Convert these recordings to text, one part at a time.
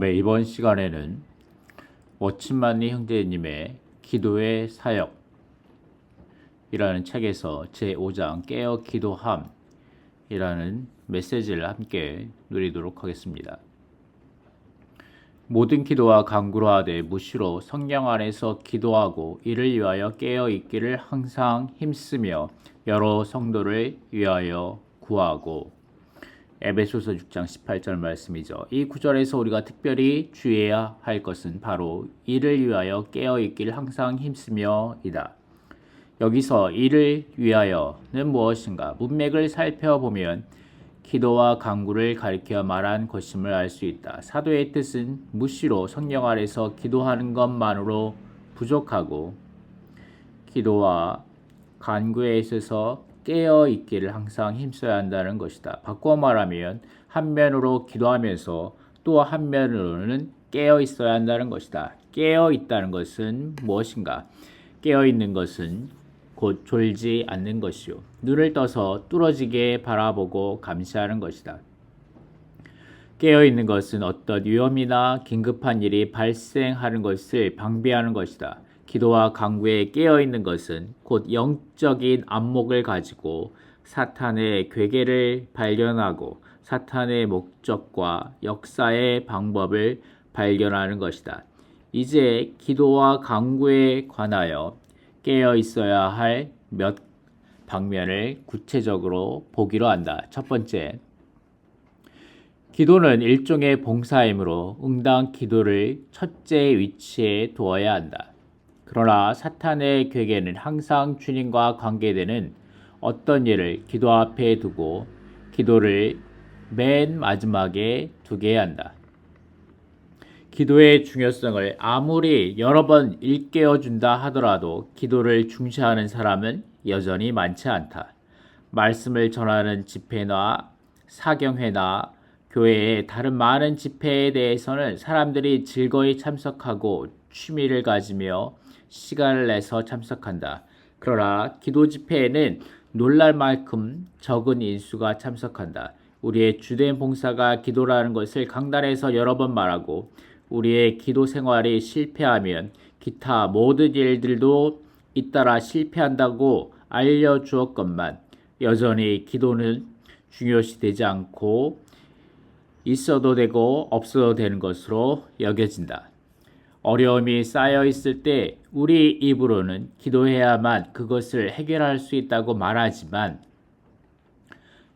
이번 시간에는 워치만니 형제님의 기도의 사역이라는 책에서 제5장 깨어 기도함이라는 메시지를 함께 누리도록 하겠습니다. 모든 기도와 간구로 하되 무시로 성령 안에서 기도하고 이를 위하여 깨어 있기를 항상 힘쓰며 여러 성도를 위하여 구하고. 에베소서 6장 18절 말씀이죠. 이 구절에서 우리가 특별히 주의해야 할 것은 바로 이를 위하여 깨어 있기를 항상 힘쓰며 이다. 여기서 이를 위하여는 무엇인가? 문맥을 살펴보면 기도와 간구를 가리켜 말한 것임을 알 수 있다. 사도의 뜻은 무시로 성령 아래서 기도하는 것만으로 부족하고 기도와 간구에 있어서 깨어 있기를 항상 힘써야 한다는 것이다. 바꿔 말하면 한면으로 기도하면서 또 한면으로는 깨어 있어야 한다는 것이다. 깨어 있다는 것은 무엇인가? 깨어 있는 것은 곧 졸지 않는 것이요. 눈을 떠서 뚫어지게 바라보고 감시하는 것이다. 깨어 있는 것은 어떤 위험이나 긴급한 일이 발생하는 것을 방비하는 것이다. 기도와 간구에 깨어 있는 것은 곧 영적인 안목을 가지고 사탄의 괴계를 발견하고 사탄의 목적과 역사의 방법을 발견하는 것이다. 이제 기도와 간구에 관하여 깨어 있어야 할 몇 방면을 구체적으로 보기로 한다. 첫 번째, 기도는 일종의 봉사이므로 응당 기도를 첫째 위치에 두어야 한다. 그러나 사탄의 괴계는 항상 주님과 관계되는 어떤 일을 기도 앞에 두고 기도를 맨 마지막에 두게 한다. 기도의 중요성을 아무리 여러 번 일깨워준다 하더라도 기도를 중시하는 사람은 여전히 많지 않다. 말씀을 전하는 집회나 사경회나 교회의 다른 많은 집회에 대해서는 사람들이 즐거이 참석하고 취미를 가지며 시간을 내서 참석한다. 그러나 기도 집회에는 놀랄 만큼 적은 인수가 참석한다. 우리의 주된 봉사가 기도라는 것을 강단에서 여러 번 말하고 우리의 기도 생활이 실패하면 기타 모든 일들도 잇따라 실패한다고 알려주었건만 여전히 기도는 중요시되지 않고 있어도 되고 없어도 되는 것으로 여겨진다. 어려움이 쌓여 있을 때 우리 입으로는 기도해야만 그것을 해결할 수 있다고 말하지만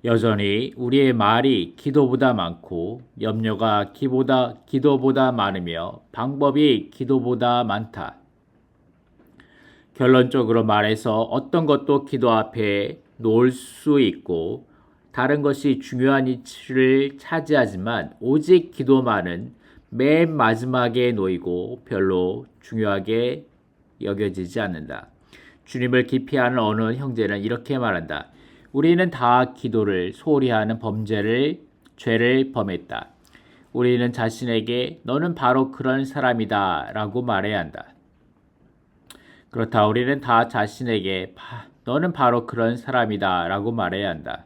여전히 우리의 말이 기도보다 많고 염려가 기도보다 많으며 방법이 기도보다 많다. 결론적으로 말해서 어떤 것도 기도 앞에 놓을 수 있고 다른 것이 중요한 위치를 차지하지만 오직 기도만은 맨 마지막에 놓이고 별로 중요하게 여겨지지 않는다. 주님을 깊이 아는 어느 형제는 이렇게 말한다. 우리는 다 기도를 소홀히 하는 죄를 범했다. 우리는 자신에게 너는 바로 그런 사람이다 라고 말해야 한다. 그렇다. 우리는 다 자신에게 너는 바로 그런 사람이다 라고 말해야 한다.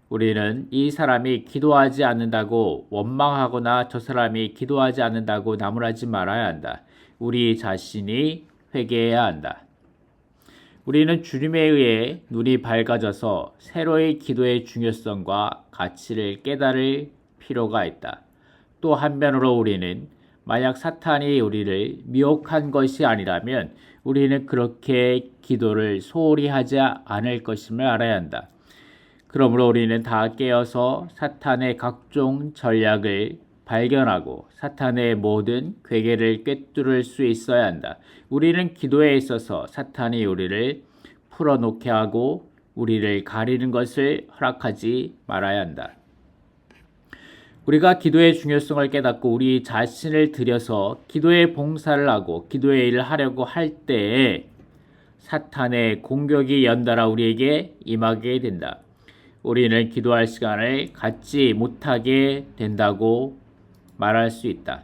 우리는 이 사람이 기도하지 않는다고 원망하거나 저 사람이 기도하지 않는다고 나무라지 말아야 한다. 우리 자신이 회개해야 한다. 우리는 주님에 의해 눈이 밝아져서 새로이 기도의 중요성과 가치를 깨달을 필요가 있다. 또 한편으로 우리는 만약 사탄이 우리를 미혹한 것이 아니라면 우리는 그렇게 기도를 소홀히 하지 않을 것임을 알아야 한다. 그러므로 우리는 다 깨어서 사탄의 각종 전략을 발견하고 사탄의 모든 괴계를 꿰뚫을 수 있어야 한다. 우리는 기도에 있어서 사탄이 우리를 풀어놓게 하고 우리를 가리는 것을 허락하지 말아야 한다. 우리가 기도의 중요성을 깨닫고 우리 자신을 들여서 기도의 봉사를 하고 기도의 일을 하려고 할 때에 사탄의 공격이 연달아 우리에게 임하게 된다. 우리는 기도할 시간을 갖지 못하게 된다고 말할 수 있다.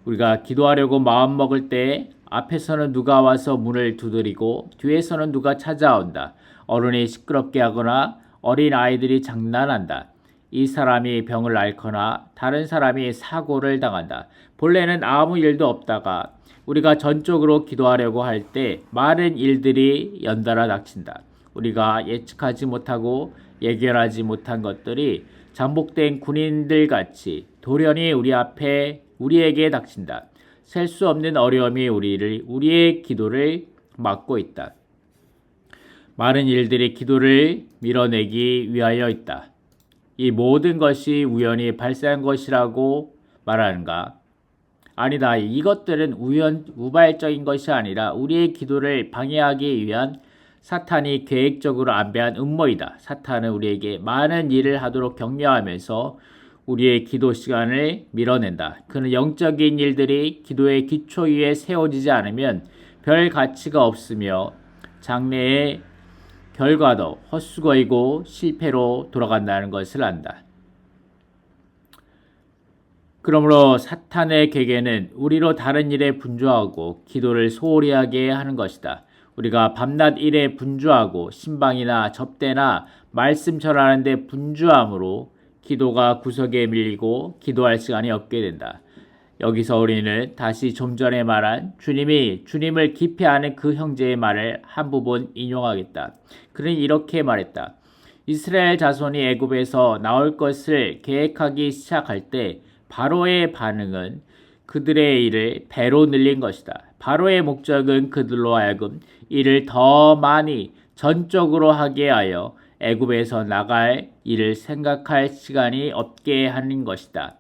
우리가 기도하려고 마음먹을 때 앞에서는 누가 와서 문을 두드리고 뒤에서는 누가 찾아온다. 어른이 시끄럽게 하거나 어린 아이들이 장난한다. 이 사람이 병을 앓거나 다른 사람이 사고를 당한다. 본래는 아무 일도 없다가 우리가 전적으로 기도하려고 할 때 많은 일들이 연달아 닥친다. 우리가 예측하지 못하고 예견하지 못한 것들이 잠복된 군인들 같이 돌연히 우리에게 닥친다. 셀 수 없는 어려움이 우리의 기도를 막고 있다. 많은 일들이 기도를 밀어내기 위하여 있다. 이 모든 것이 우연히 발생한 것이라고 말하는가? 아니다. 이것들은 우발적인 것이 아니라 우리의 기도를 방해하기 위한 사탄이 계획적으로 안배한 음모이다. 사탄은 우리에게 많은 일을 하도록 격려하면서 우리의 기도 시간을 밀어낸다. 그는 영적인 일들이 기도의 기초 위에 세워지지 않으면 별 가치가 없으며 장래의 결과도 헛수고이고 실패로 돌아간다는 것을 안다. 그러므로 사탄의 계계는 우리로 다른 일에 분주하고 기도를 소홀히 하게 하는 것이다. 우리가 밤낮 일에 분주하고 신방이나 접대나 말씀 전하는데 분주함으로 기도가 구석에 밀리고 기도할 시간이 없게 된다. 여기서 우리는 다시 좀 전에 말한 주님을 깊이 아는 그 형제의 말을 한 부분 인용하겠다. 그는 이렇게 말했다. 이스라엘 자손이 애굽에서 나올 것을 계획하기 시작할 때 바로의 반응은 그들의 일을 배로 늘린 것이다. 바로의 목적은 그들로 하여금 일을 더 많이 전적으로 하게 하여 애굽에서 나갈 일을 생각할 시간이 없게 하는 것이다.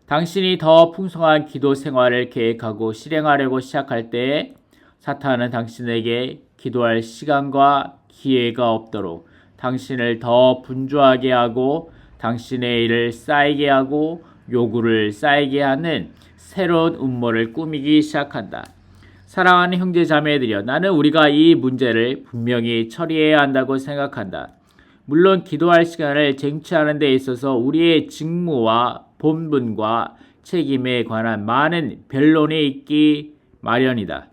당신이 더 풍성한 기도 생활을 계획하고 실행하려고 시작할 때 사탄은 당신에게 기도할 시간과 기회가 없도록 당신을 더 분주하게 하고 당신의 일을 쌓이게 하고 요구를 쌓이게 하는 새로운 음모를 꾸미기 시작한다. 사랑하는 형제 자매들이여, 나는 우리가 이 문제를 분명히 처리해야 한다고 생각한다. 물론 기도할 시간을 쟁취하는 데 있어서 우리의 직무와 본분과 책임에 관한 많은 변론이 있기 마련이다.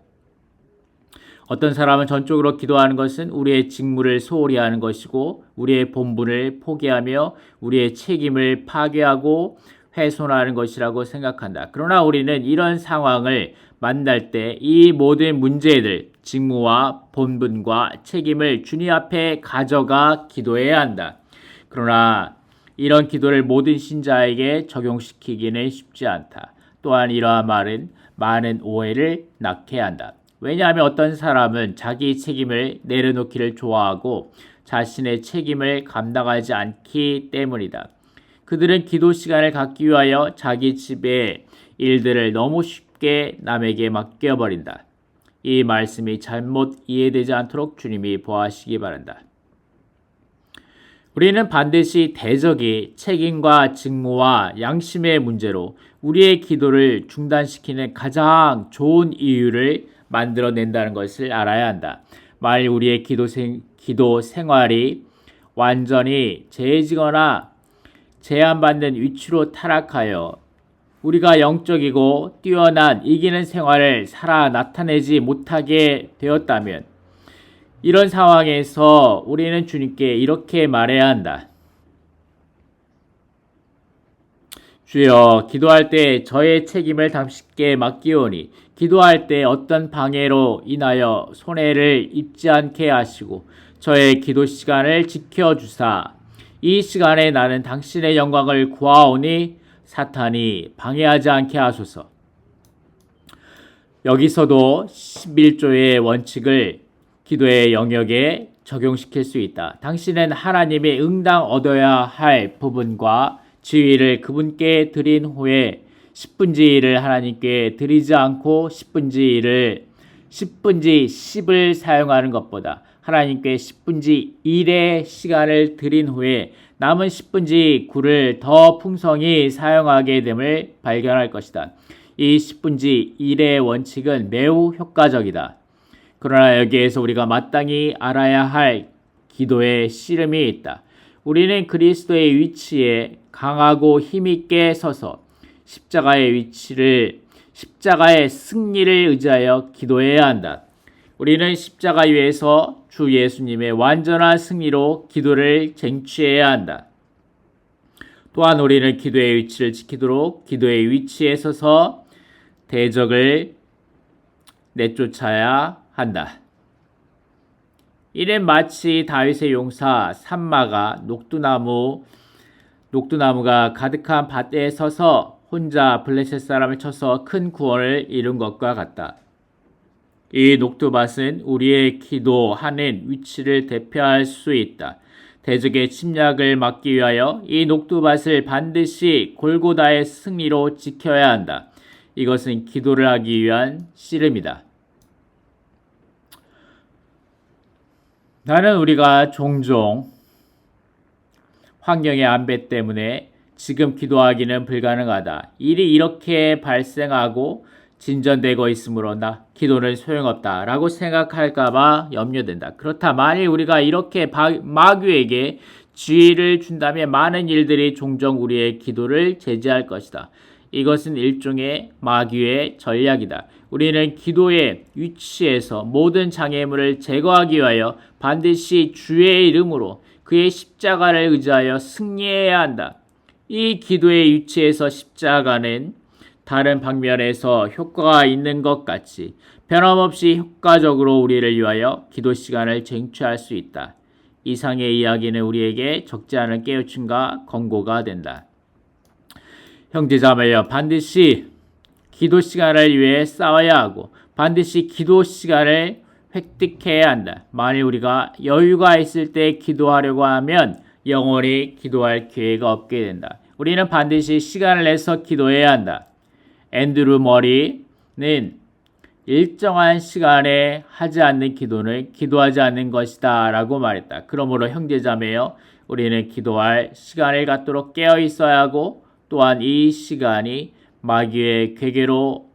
어떤 사람은 전적으로 기도하는 것은 우리의 직무를 소홀히 하는 것이고 우리의 본분을 포기하며 우리의 책임을 파괴하고 훼손하는 것이라고 생각한다. 그러나 우리는 이런 상황을 만날 때 이 모든 문제들, 직무와 본분과 책임을 주님 앞에 가져가 기도해야 한다. 그러나 이런 기도를 모든 신자에게 적용시키기는 쉽지 않다. 또한 이러한 말은 많은 오해를 낳게 한다. 왜냐하면 어떤 사람은 자기 책임을 내려놓기를 좋아하고 자신의 책임을 감당하지 않기 때문이다. 그들은 기도 시간을 갖기 위하여 자기 집의 일들을 너무 쉽게 남에게 맡겨버린다. 이 말씀이 잘못 이해되지 않도록 주님이 보아하시기 바란다. 우리는 반드시 대적이 책임과 직무와 양심의 문제로 우리의 기도를 중단시키는 가장 좋은 이유를 만들어낸다는 것을 알아야 한다. 만일 우리의 기도 생활이 완전히 재해지거나 제한받는 위치로 타락하여 우리가 영적이고 뛰어난 이기는 생활을 살아 나타내지 못하게 되었다면 이런 상황에서 우리는 주님께 이렇게 말해야 한다. 주여, 기도할 때 저의 책임을 당신께 맡기오니 기도할 때 어떤 방해로 인하여 손해를 입지 않게 하시고 저의 기도 시간을 지켜주사 이 시간에 나는 당신의 영광을 구하오니 사탄이 방해하지 않게 하소서. 여기서도 11조의 원칙을 기도의 영역에 적용시킬 수 있다. 당신은 하나님의 응당 얻어야 할 부분과 지위를 그분께 드린 후에 10분지 1을 하나님께 드리지 않고 10분지 10을 사용하는 것보다 하나님께 10분지 1의 시간을 드린 후에 남은 10분지 9를 더 풍성히 사용하게 됨을 발견할 것이다. 이 10분지 1의 원칙은 매우 효과적이다. 그러나 여기에서 우리가 마땅히 알아야 할 기도의 씨름이 있다. 우리는 그리스도의 위치에 강하고 힘있게 서서 십자가의 승리를 의지하여 기도해야 한다. 우리는 십자가 위에서 주 예수님의 완전한 승리로 기도를 쟁취해야 한다. 또한 우리는 기도의 위치를 지키도록 기도의 위치에 서서 대적을 내쫓아야 한다. 이는 마치 다윗의 용사 삼마가 녹두나무가 가득한 밭에 서서 혼자 블레셋 사람을 쳐서 큰 구원을 이룬 것과 같다. 이 녹두밭은 우리의 기도하는 위치를 대표할 수 있다. 대적의 침략을 막기 위하여 이 녹두밭을 반드시 골고다의 승리로 지켜야 한다. 이것은 기도를 하기 위한 씨름이다. 나는 우리가 종종 환경의 안배 때문에 지금 기도하기는 불가능하다. 일이 이렇게 발생하고 진전되고 있으므로 기도는 소용없다 라고 생각할까봐 염려된다. 그렇다 만일 우리가 이렇게 마귀에게 지위를 준다면 많은 일들이 종종 우리의 기도를 제지할 것이다. 이것은 일종의 마귀의 전략이다. 우리는 기도의 위치에서 모든 장애물을 제거하기 위하여 반드시 주의 이름으로 그의 십자가를 의지하여 승리해야 한다. 이 기도의 위치에서 십자가는 다른 방면에서 효과가 있는 것 같이 변함없이 효과적으로 우리를 위하여 기도 시간을 쟁취할 수 있다. 이상의 이야기는 우리에게 적지 않은 깨우침과 권고가 된다. 형제자매여, 반드시 기도 시간을 위해 싸워야 하고 반드시 기도 시간을 획득해야 한다. 만일 우리가 여유가 있을 때 기도하려고 하면 영원히 기도할 기회가 없게 된다. 우리는 반드시 시간을 내서 기도해야 한다. 앤드루 머리는 일정한 시간에 하지 않는 기도는 기도하지 않는 것이다 라고 말했다. 그러므로 형제자매여, 우리는 기도할 시간을 갖도록 깨어 있어야 하고 또한 이 시간이 마귀의 괴계로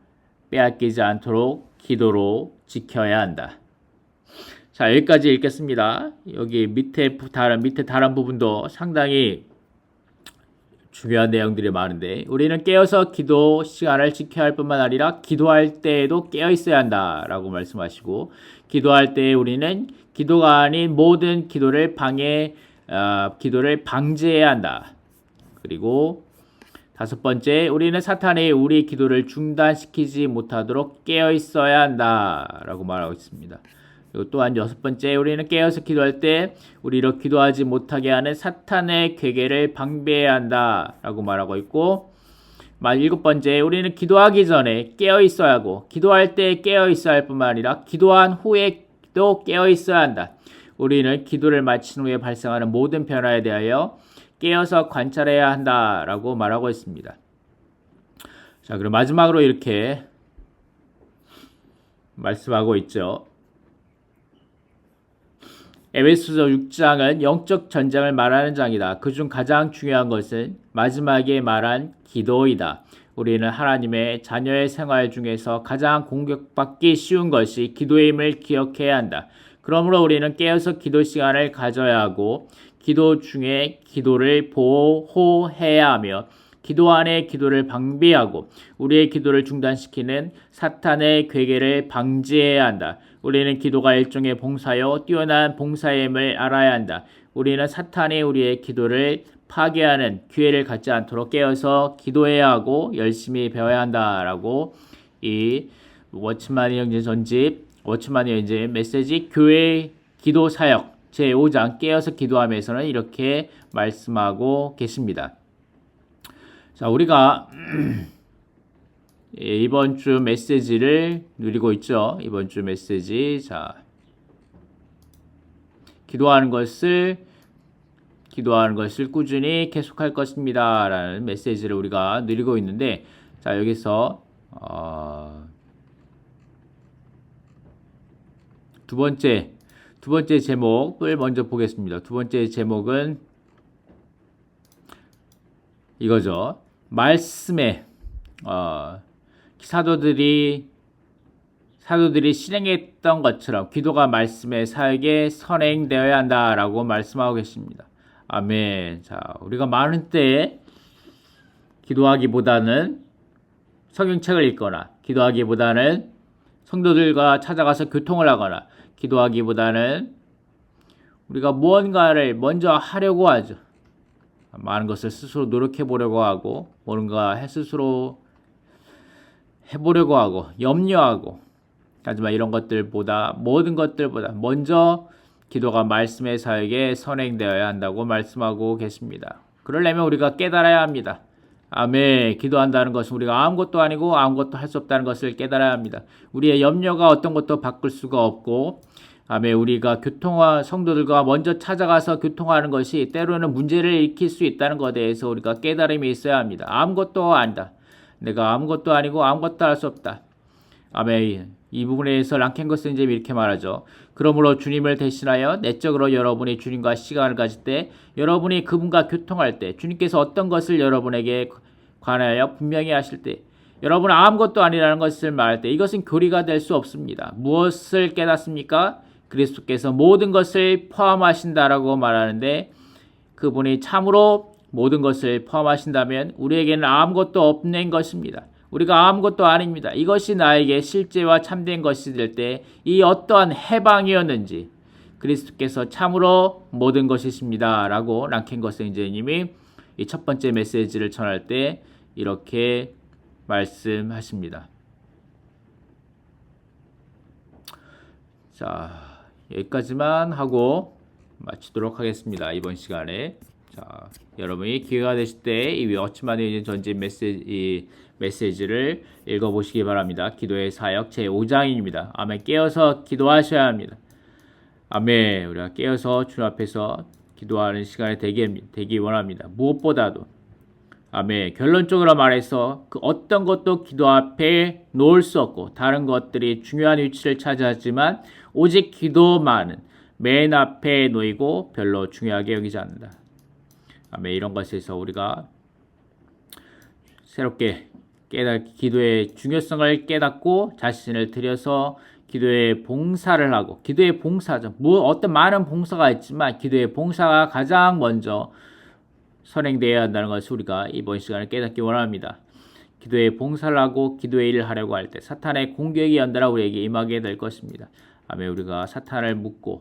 빼앗기지 않도록 기도로 지켜야 한다. 자, 여기까지 읽겠습니다. 여기 밑에 다른 부분도 상당히 중요한 내용들이 많은데 우리는 깨어서 기도 시간을 지켜야 할 뿐만 아니라 기도할 때에도 깨어 있어야 한다라고 말씀하시고, 기도할 때 우리는 기도가 아닌 모든 기도를 방지해야 한다. 그리고 다섯 번째, 우리는 사탄이 우리 기도를 중단시키지 못하도록 깨어 있어야 한다라고 말하고 있습니다. 그리고 또한 여섯 번째, 우리는 깨어서 기도할 때 우리로 기도하지 못하게 하는 사탄의 괴계를 방비해야 한다라고 말하고 있고, 일곱 번째, 우리는 기도하기 전에 깨어 있어야 하고 기도할 때 깨어 있어야 할 뿐만 아니라 기도한 후에도 깨어 있어야 한다. 우리는 기도를 마친 후에 발생하는 모든 변화에 대하여 깨어서 관찰해야 한다라고 말하고 있습니다. 자, 그럼 마지막으로 이렇게 말씀하고 있죠. 에베소서 6장은 영적 전쟁을 말하는 장이다. 그중 가장 중요한 것은 마지막에 말한 기도이다. 우리는 하나님의 자녀의 생활 중에서 가장 공격받기 쉬운 것이 기도임을 기억해야 한다. 그러므로 우리는 깨어서 기도 시간을 가져야 하고 기도 중에 기도를 보호해야 하며 기도 안에 기도를 방비하고 우리의 기도를 중단시키는 사탄의 괴계를 방지해야 한다. 우리는 기도가 일종의 봉사요 뛰어난 봉사임을 알아야 한다. 우리는 사탄이 우리의 기도를 파괴하는 기회를 갖지 않도록 깨어서 기도해야 하고 열심히 배워야 한다라고 이 워치만의 형제 전집 워치만의 형제 메시지 교회 기도 사역 제5장 깨어서 기도하면서는 이렇게 말씀하고 계십니다. 자, 우리가 이번 주 메시지를 누리고 있죠. 이번 주 메시지. 자, 기도하는 것을 꾸준히 계속할 것입니다. 라는 메시지를 우리가 누리고 있는데, 자, 여기서 두 번째 제목을 먼저 보겠습니다. 두 번째 제목은 이거죠. 말씀에 사도들이 실행했던 것처럼 기도가 말씀의 사역에 선행되어야 한다라고 말씀하고 계십니다. 아멘. 자, 우리가 많은 때에 기도하기보다는 성경책을 읽거나 기도하기보다는 성도들과 찾아가서 교통을 하거나 기도하기보다는 우리가 무언가를 먼저 하려고 하죠. 많은 것을 스스로 노력해 보려고 하고 뭔가 스스로 해보려고 하고 염려하고 하지만 이런 것들보다 모든 것들보다 먼저 기도가 말씀의 사역에 선행되어야 한다고 말씀하고 계십니다. 그러려면 우리가 깨달아야 합니다. 아멘. 기도한다는 것은 우리가 아무것도 아니고 아무것도 할 수 없다는 것을 깨달아야 합니다. 우리의 염려가 어떤 것도 바꿀 수가 없고 아멘. 우리가 성도들과 먼저 찾아가서 교통하는 것이 때로는 문제를 일으킬 수 있다는 것에 대해서 우리가 깨달음이 있어야 합니다. 아무것도 아니다. 내가 아무것도 아니고 아무것도 할 수 없다. 아멘. 이 부분에 대해서 랑켄거 선생님이 이렇게 말하죠. 그러므로 주님을 대신하여 내적으로 여러분이 주님과 시간을 가질 때, 여러분이 그분과 교통할 때, 주님께서 어떤 것을 여러분에게 관하여 분명히 하실 때, 여러분은 아무것도 아니라는 것을 말할 때 이것은 교리가 될 수 없습니다. 무엇을 깨닫습니까? 그리스도께서 모든 것을 포함하신다라고 말하는데 그분이 참으로 모든 것을 포함하신다면 우리에게는 아무것도 없는 것입니다. 우리가 아무것도 아닙니다. 이것이 나에게 실제와 참된 것이 될 때 이 어떠한 해방이었는지 그리스도께서 참으로 모든 것이십니다. 라고 랑켄거 선생님이 이 첫 번째 메시지를 전할 때 이렇게 말씀하십니다. 자, 여기까지만 하고 마치도록 하겠습니다. 이번 시간에. 자, 여러분이 기회가 되실 때 이 워치만의 전진 메시지를 읽어보시기 바랍니다. 기도의 사역 제5장입니다. 아멘. 깨어서 기도하셔야 합니다. 아멘. 우리가 깨어서 주님 앞에서 기도하는 시간이 되기 원합니다. 무엇보다도 아멘. 결론적으로 말해서 그 어떤 것도 기도 앞에 놓을 수 없고 다른 것들이 중요한 위치를 차지하지만 오직 기도만은 맨 앞에 놓이고 별로 중요하게 여기지 않는다. 아멘. 이런 것에서 우리가 새롭게 기도의 중요성을 깨닫고 자신을 들여서 기도의 봉사를 하고 기도의 봉사죠. 어떤 많은 봉사가 있지만 기도의 봉사가 가장 먼저 선행되어야 한다는 것을 우리가 이번 시간에 깨닫기 원합니다. 기도의 봉사를 하고 기도의 일을 하려고 할 때 사탄의 공격이 연달아 우리에게 임하게 될 것입니다. 아멘. 우리가 사탄을 묶고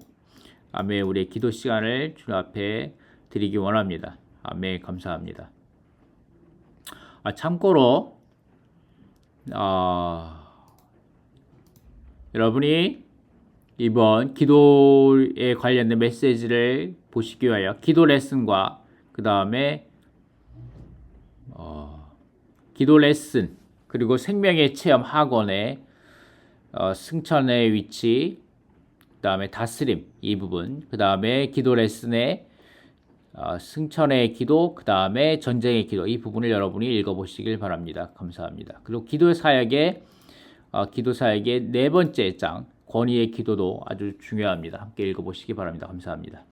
아멘. 우리의 기도 시간을 주님 앞에 드리기 원합니다. 아멘. 감사합니다. 참고로 여러분이 이번 기도에 관련된 메시지를 보시기 위하여 기도 레슨과 그 다음에 기도 레슨 그리고 생명의 체험 학원의 승천의 위치 그 다음에 다스림 이 부분 그 다음에 기도 레슨의 승천의 기도 그 다음에 전쟁의 기도 이 부분을 여러분이 읽어보시길 바랍니다. 감사합니다. 그리고 기도 사역의 네 번째 장 권위의 기도도 아주 중요합니다. 함께 읽어보시기 바랍니다. 감사합니다.